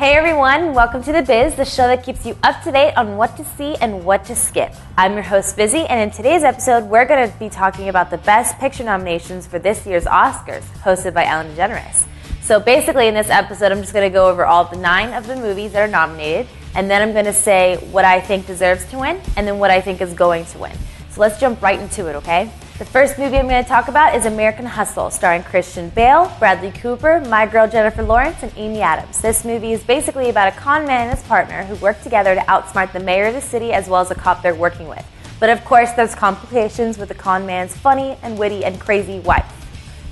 Hey everyone, welcome to The Biz, the show that keeps you up to date on what to see and what to skip. I'm your host, Busy, and in today's episode, we're going to be talking about the Best Picture nominations for this year's Oscars, hosted by Ellen DeGeneres. So basically in this episode, I'm just going to go over all 9 of the movies that are nominated, and then I'm going to say what I think deserves to win, and then what I think is going to win. So let's jump right into it, okay? The first movie I'm going to talk about is American Hustle, starring Christian Bale, Bradley Cooper, my girl Jennifer Lawrence, and Amy Adams. This movie is basically about a con man and his partner who work together to outsmart the mayor of the city as well as a cop they're working with. But of course, there's complications with the con man's funny and witty and crazy wife.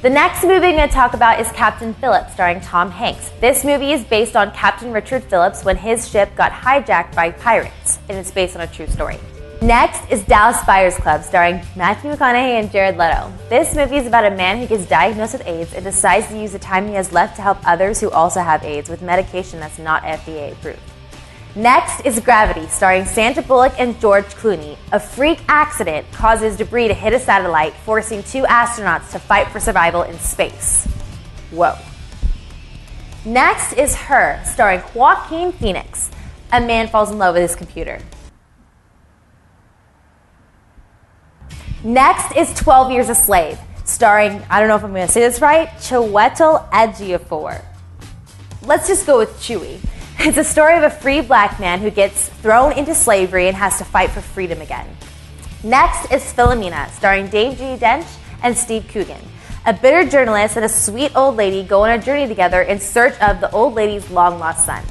The next movie I'm going to talk about is Captain Phillips, starring Tom Hanks. This movie is based on Captain Richard Phillips when his ship got hijacked by pirates, and it's based on a true story. Next is Dallas Buyers Club, starring Matthew McConaughey and Jared Leto. This movie is about a man who gets diagnosed with AIDS and decides to use the time he has left to help others who also have AIDS with medication that's not FDA approved. Next is Gravity, starring Sandra Bullock and George Clooney. A freak accident causes debris to hit a satellite, forcing 2 astronauts to fight for survival in space. Whoa. Next is Her, starring Joaquin Phoenix. A man falls in love with his computer. Next is 12 Years a Slave, starring, I don't know if I'm going to say this right, Chiwetel Ejiofor. Let's just go with Chewy. It's a story of a free black man who gets thrown into slavery and has to fight for freedom again. Next is Philomena, starring Dave G. Dench and Steve Coogan. A bitter journalist and a sweet old lady go on a journey together in search of the old lady's long-lost son.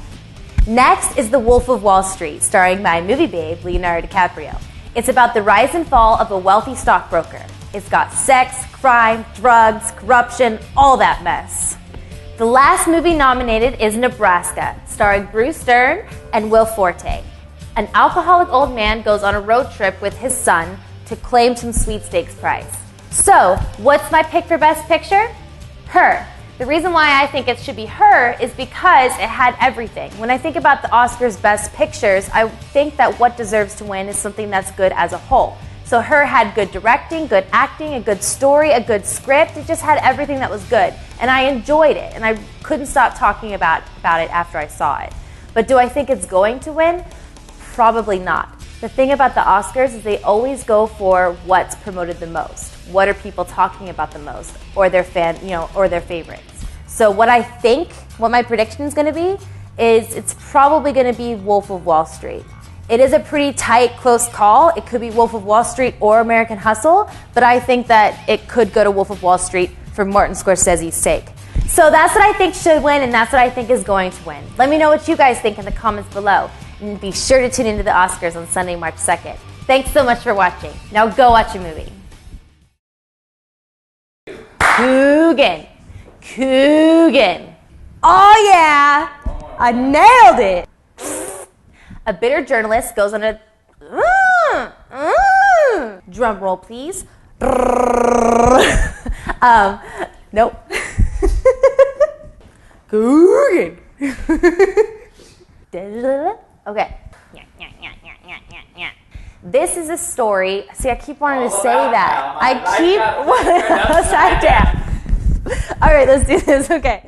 Next is The Wolf of Wall Street, starring my movie babe, Leonardo DiCaprio. It's about the rise and fall of a wealthy stockbroker. It's got sex, crime, drugs, corruption, all that mess. The last movie nominated is Nebraska, starring Bruce Dern and Will Forte. An alcoholic old man goes on a road trip with his son to claim some sweepstakes prize. So, what's my pick for Best Picture? Her. The reason why I think it should be Her is because it had everything. When I think about the Oscars Best Pictures, I think that what deserves to win is something that's good as a whole. So Her had good directing, good acting, a good story, a good script. It just had everything that was good. And I enjoyed it, and I couldn't stop talking about it after I saw it. But do I think it's going to win? Probably not. The thing about the Oscars is they always go for what's promoted the most. What are people talking about the most, or their or their favorites. So what my prediction is going to be is it's probably going to be Wolf of Wall Street. It is a pretty tight, close call. It could be Wolf of Wall Street or American Hustle, but I think that it could go to Wolf of Wall Street for Martin Scorsese's sake. So that's what I think should win, and that's what I think is going to win. Let me know what you guys think in the comments below. And be sure to tune into the Oscars on Sunday, March 2nd. Thanks so much for watching. Now go watch a movie. Coogan. Oh yeah, I nailed it. A bitter journalist goes on a drum roll, please. Nope. Coogan. Okay. This is a story. See, I keep wanting to say that. Upside down. All right, let's do this. Okay.